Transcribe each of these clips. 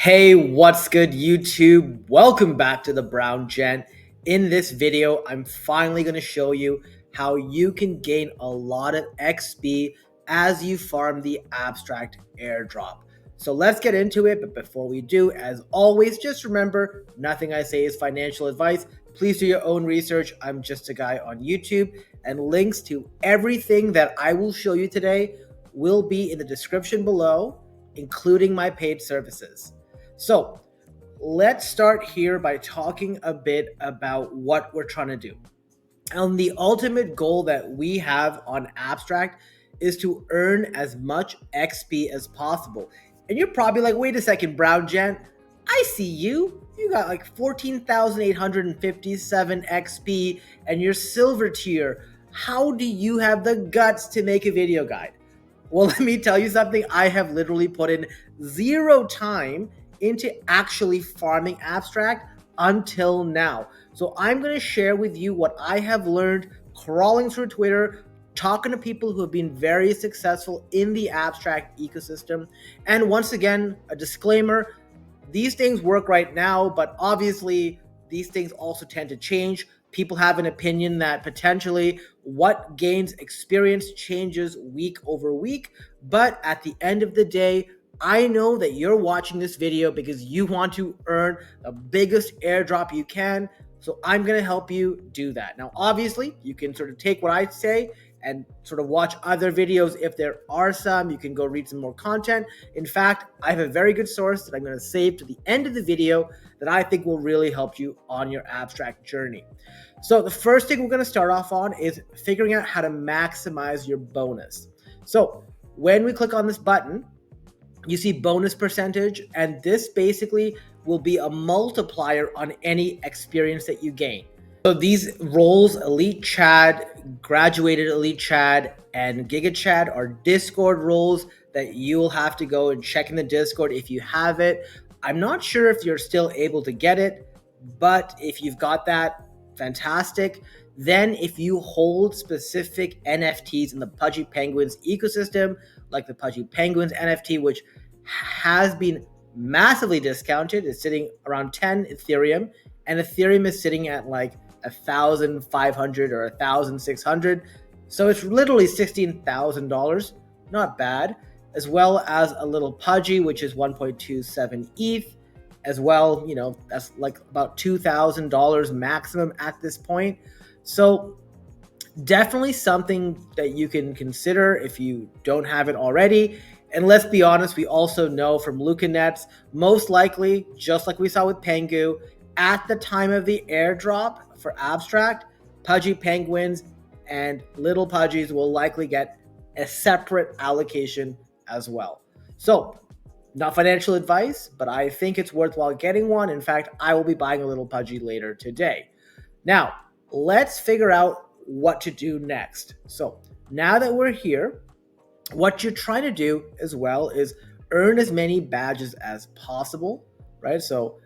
Hey, what's good, YouTube? Welcome back to the Brown Gent. In this video, I'm finally going to show you how you can gain a lot of XP as you farm the abstract airdrop. So let's get into it. But before we do, as always, just remember, nothing I say is financial advice. Please do your own research. I'm just a guy on YouTube, and links to everything that I will show you today will be in the description below, including my paid services. So let's start here by talking a bit about what we're trying to do. And the ultimate goal that we have on Abstract is to earn as much XP as possible. And you're probably like, wait a second, Brown Gent, I see you. You got like 14,857 XP and you're silver tier. How do you have the guts to make a video guide? Well, let me tell you something. I have literally put in zero time into actually farming abstract until now. So I'm going to share with you what I have learned crawling through Twitter, talking to people who have been very successful in the abstract ecosystem. And once again, a disclaimer, these things work right now, but obviously these things also tend to change. People have an opinion that potentially what gains experience changes week over week. But at the end of the day, I know that you're watching this video because you want to earn the biggest airdrop you can. So I'm going to help you do that. Now, obviously, you can sort of take what I say and sort of watch other videos if there are some. You can go read some more content. In fact, I have a very good source that I'm going to save to the end of the video that I think will really help you on your abstract journey. So the first thing we're going to start off on is figuring out how to maximize your bonus. So when we click on this button, you see bonus percentage, and this basically will be a multiplier on any experience that you gain. So these roles, Elite Chad, Graduated Elite Chad, and Giga Chad, are Discord roles that you will have to go and check in the Discord if you have it. I'm not sure if you're still able to get it, but if you've got that, fantastic. Then if you hold specific NFTs in the Pudgy Penguins ecosystem, like the Pudgy Penguins NFT, which has been massively discounted, it's sitting around 10 Ethereum, and Ethereum is sitting at like 1,500 or 1,600. So it's literally $16,000, not bad, as well as a little Pudgy, which is 1.27 ETH. As well, you know, that's like about $2,000 maximum at this point. So definitely something that you can consider if you don't have it already. And let's be honest, we also know from Lucanets, most likely, just like we saw with Pengu, at the time of the airdrop for abstract, Pudgy Penguins and little Pudgies will likely get a separate allocation as well. So not financial advice, but I think it's worthwhile getting one. In fact, I will be buying a little Pudgy later today. Now, let's figure out what to do next. So now that we're here, what you're trying to do as well is earn as many badges as possible, right? So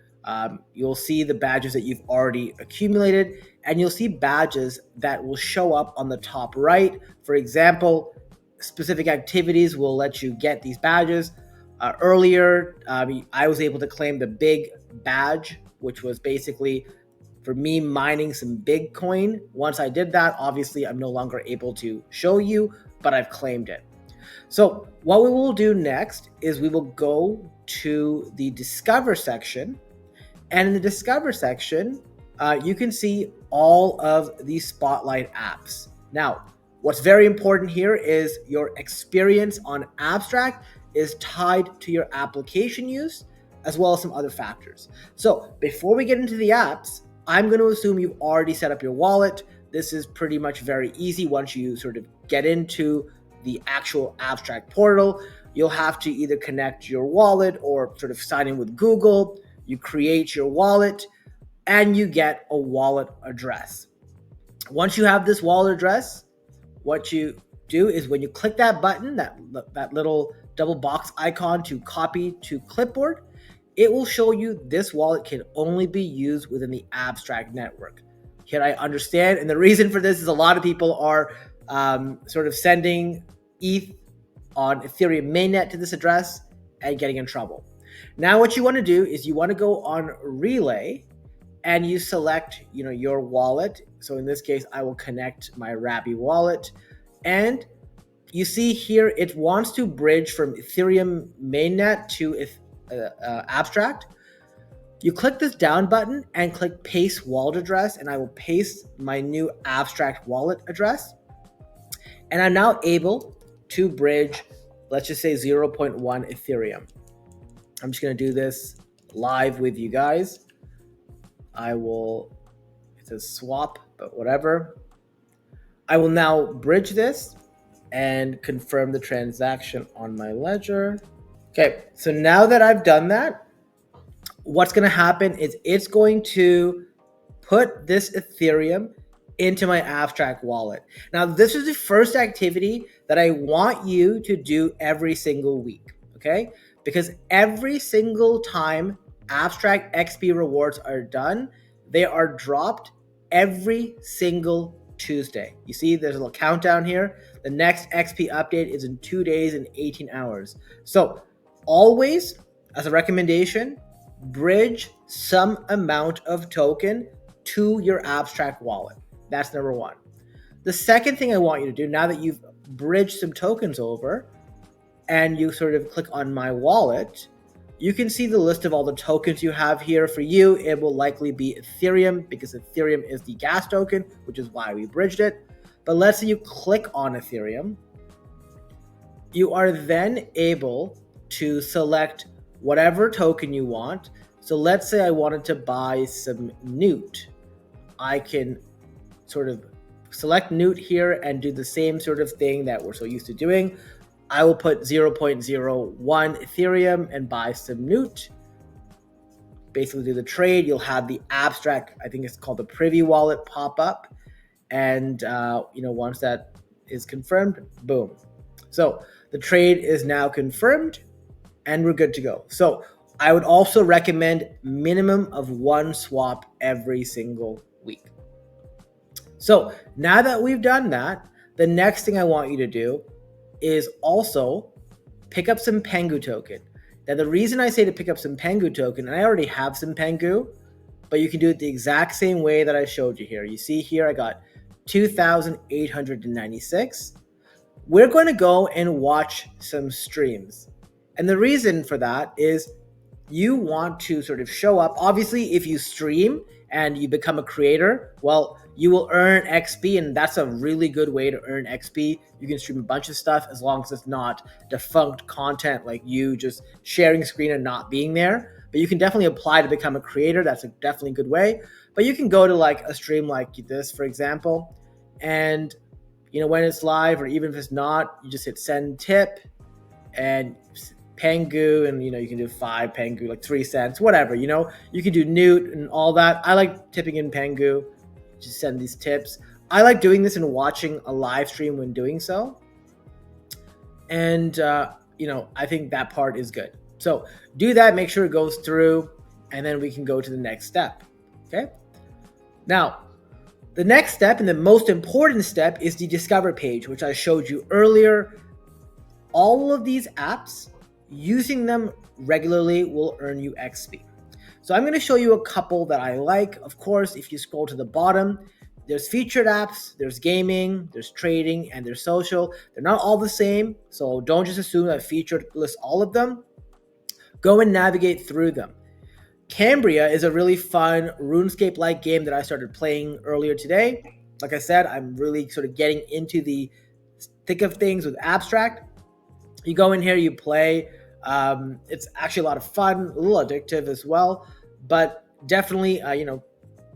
you'll see the badges that you've already accumulated, and you'll see badges that will show up on the top right. For example, specific activities will let you get these badges. Earlier, I was able to claim the big badge, which was basically for me mining some Bitcoin. Once I did that, obviously I'm no longer able to show you, but I've claimed it. So what we will do next is we will go to the Discover section. And in the Discover section, you can see all of the Spotlight apps. Now, what's very important here is your experience on Abstract is tied to your application use, as well as some other factors. So before we get into the apps, I'm going to assume you've already set up your wallet. This is pretty much very easy. Once you sort of get into the actual abstract portal, you'll have to either connect your wallet or sort of sign in with Google. You create your wallet and you get a wallet address. Once you have this wallet address, what you do is when you click that button, that little double box icon to copy to clipboard, it will show you this wallet can only be used within the abstract network. Here I understand, and the reason for this is a lot of people are sort of sending ETH on Ethereum mainnet to this address and getting in trouble. Now what you want to do is you want to go on relay and you select, your wallet. So in this case, I will connect my Rabby wallet, and you see here it wants to bridge from Ethereum mainnet to Abstract. You click this down button and click paste wallet address, and I will paste my new Abstract wallet address. And I'm now able to bridge, let's just say 0.1 Ethereum. I'm just going to do this live with you guys. It says swap, but whatever. I will now bridge this and confirm the transaction on my ledger. Okay, so now that I've done that, what's going to happen is it's going to put this Ethereum into my Abstract wallet. Now, this is the first activity that I want you to do every single week, okay? Because every single time Abstract XP rewards are done, they are dropped every single Tuesday. You see there's a little countdown here. The next XP update is in 2 days and 18 hours. So always, as a recommendation, bridge some amount of token to your Abstract wallet. That's number one. The second thing I want you to do, now that you've bridged some tokens over and you sort of click on my wallet, you can see the list of all the tokens you have here. For you, it will likely be Ethereum because Ethereum is the gas token, which is why we bridged it. But let's say you click on Ethereum. You are then able to select whatever token you want. So let's say I wanted to buy some Newt. I can sort of select Newt here and do the same sort of thing that we're so used to doing. I will put 0.01 Ethereum and buy some Newt. Basically do the trade. You'll have the Abstract, I think it's called the Privy wallet, pop up. And once that is confirmed, boom. So the trade is now confirmed and we're good to go. So I would also recommend minimum of one swap every single week. So now that we've done that, the next thing I want you to do is also pick up some Pengu token. Now the reason I say to pick up some Pengu token, and I already have some Pengu, but you can do it the exact same way that I showed you here. You see here I got 2,896. We're going to go and watch some streams. And the reason for that is you want to sort of show up. Obviously, if you stream and you become a creator, well, you will earn XP, and that's a really good way to earn XP. You can stream a bunch of stuff as long as it's not defunct content like you just sharing screen and not being there. But you can definitely apply to become a creator. That's a definitely good way. But you can go to like a stream like this, for example, and when it's live, or even if it's not, you just hit send tip and Pengu, and you can do 5 Pengu, like 3 cents, whatever. You can do Newt and all that. I like tipping in Pengu. Just send these tips. I like doing this and watching a live stream when doing so. And I think that part is good. So do that, make sure it goes through, and then we can go to the next step. Okay. Now, the next step and the most important step is the Discover page, which I showed you earlier. All of these apps, using them regularly will earn you XP. So I'm going to show you a couple that I like. Of course, if you scroll to the bottom, there's featured apps, there's gaming, there's trading, and there's social. They're not all the same, so don't just assume that featured lists all of them. Go and navigate through them. Cambria is a really fun RuneScape-like game that I started playing earlier today. Like I said, I'm really sort of getting into the thick of things with Abstract. You go in here, you play. It's actually a lot of fun, a little addictive as well, but definitely,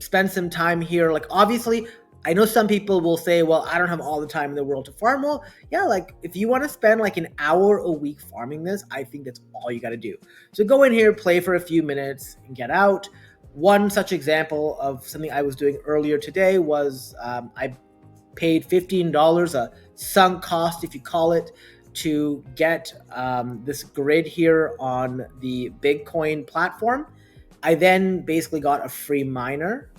spend some time here. Like, obviously, I know some people will say, well, I don't have all the time in the world to farm. Well, yeah, like if you want to spend like an hour a week farming this, I think that's all you got to do. So go in here, play for a few minutes and get out. One such example of something I was doing earlier today was I paid $15, a sunk cost, if you call it, to get this grid here on the Bitcoin platform. I then basically got a free miner,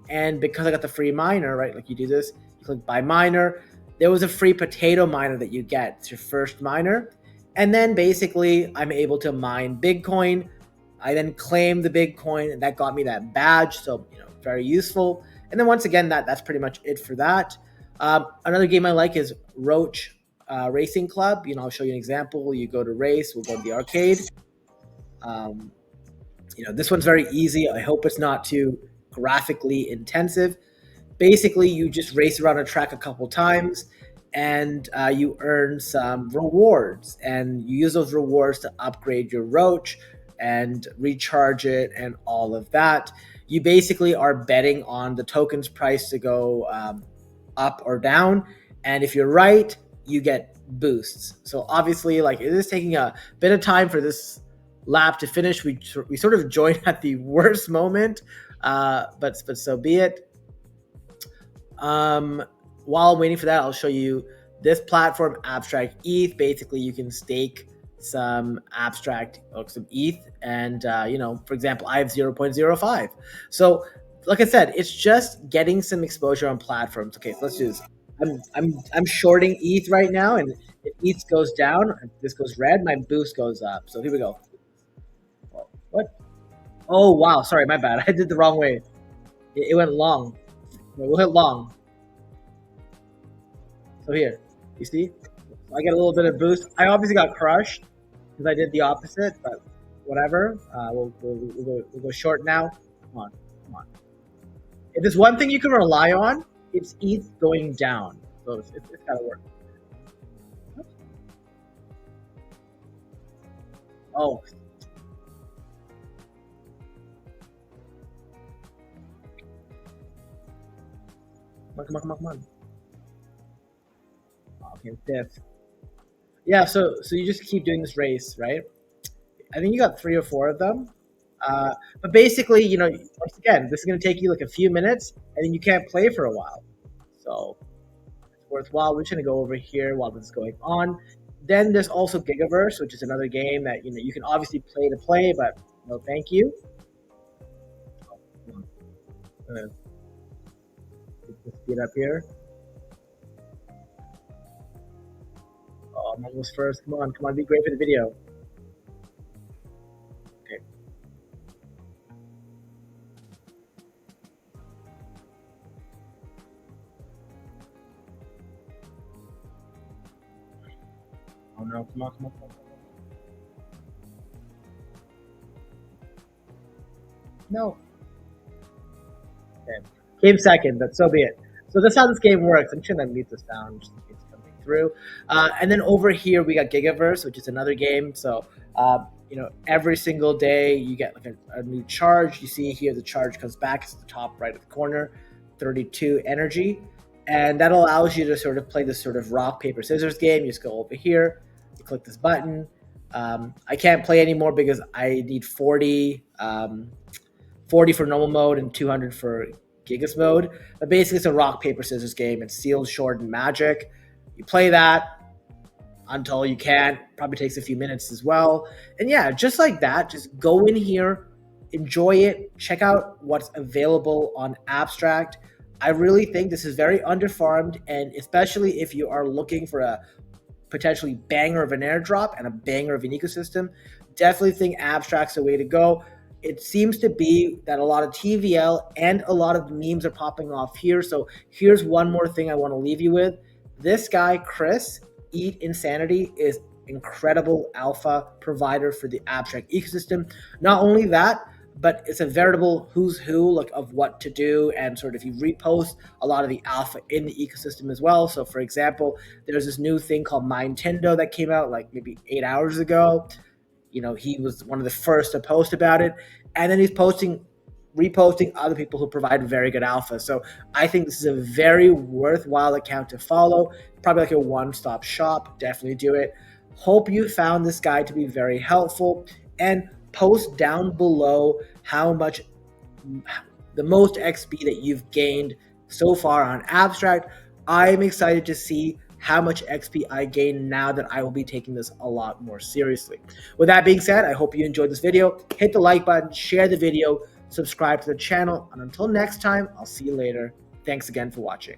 and because I got the free miner, right, like you do this, you click buy miner, there was a free potato miner that you get. It's your first miner, And then basically I'm able to mine Bitcoin. I then claim the Bitcoin, and that got me that badge. So, very useful. And then once again, that's pretty much it for that. Another game I like is Roach Racing Club. I'll show you an example. You go to race, we'll go to the arcade. Um, this one's very easy. I hope it's not too graphically intensive. Basically, you just race around a track a couple times, and you earn some rewards, and you use those rewards to upgrade your roach and recharge it and all of that. You basically are betting on the token's price to go up or down, and if you're right, you get boosts. So obviously, like, it is taking a bit of time for this lap to finish. We sort of joined at the worst moment, but so be it. While I'm waiting for that, I'll show you this platform, Abstract ETH. Basically, you can stake some abstract, some ETH, and for example, I have 0.05. So, like I said, it's just getting some exposure on platforms. Okay, so let's do this. I'm shorting ETH right now, and if ETH goes down, if this goes red, my boost goes up. So here we go. What? Oh wow, sorry, my bad. I did the wrong way. It went long. We'll hit long. So here, you see, I get a little bit of boost. I obviously got crushed because I did the opposite, but whatever. We'll go short now. Come on, come on. If there's one thing you can rely on, it's ETH going down. So it's gotta work. Oh, come on, come on, come on. Okay, fifth. Yeah, so you just keep doing this race, right? I think you got 3 or 4 of them. But basically, once again, this is going to take you like a few minutes, and then you can't play for a while. So it's worthwhile. We're just going to go over here while this is going on. Then there's also Gigaverse, which is another game that you can obviously play to play, but no, thank you. Uh, Speed up here. Oh, I'm almost first. Come on, be great for the video. Okay. Oh no, come on, come on, come on. No. Okay. Came second, but so be it. So that's how this game works. I'm just gonna mute the sound just in case it's coming through. And then over here we got Gigaverse, which is another game. So every single day you get like a new charge. You see here the charge comes back. It's at the top right of the corner, 32 energy, and that allows you to sort of play this sort of rock paper scissors game. You just go over here, you click this button. I can't play anymore because I need 40 for normal mode and 200 for Gigas mode. But basically, it's a rock, paper, scissors game. It's sealed, short, and magic. You play that until you can't. Probably takes a few minutes as well. And yeah, just like that, just go in here, enjoy it, check out what's available on Abstract. I really think this is very underfarmed, and especially if you are looking for a potentially banger of an airdrop and a banger of an ecosystem, definitely think Abstract's the way to go. It seems to be that a lot of TVL and a lot of memes are popping off here. So here's one more thing I want to leave you with. This guy, Chris, Eat Insanity, is incredible alpha provider for the Abstract ecosystem. Not only that, but it's a veritable who's who like of what to do, and sort of you repost a lot of the alpha in the ecosystem as well. So for example, there's this new thing called Nintendo that came out like maybe 8 hours ago. He was one of the first to post about it, and then he's reposting other people who provide very good alpha. So I think this is a very worthwhile account to follow. Probably like a one-stop shop. Definitely do it. Hope you found this guide to be very helpful, and post down below how much the most XP that you've gained so far on Abstract. I'm excited to see how much XP I gain now that I will be taking this a lot more seriously. With that being said, I hope you enjoyed this video. Hit the like button, share the video, subscribe to the channel, and until next time, I'll see you later. Thanks again for watching.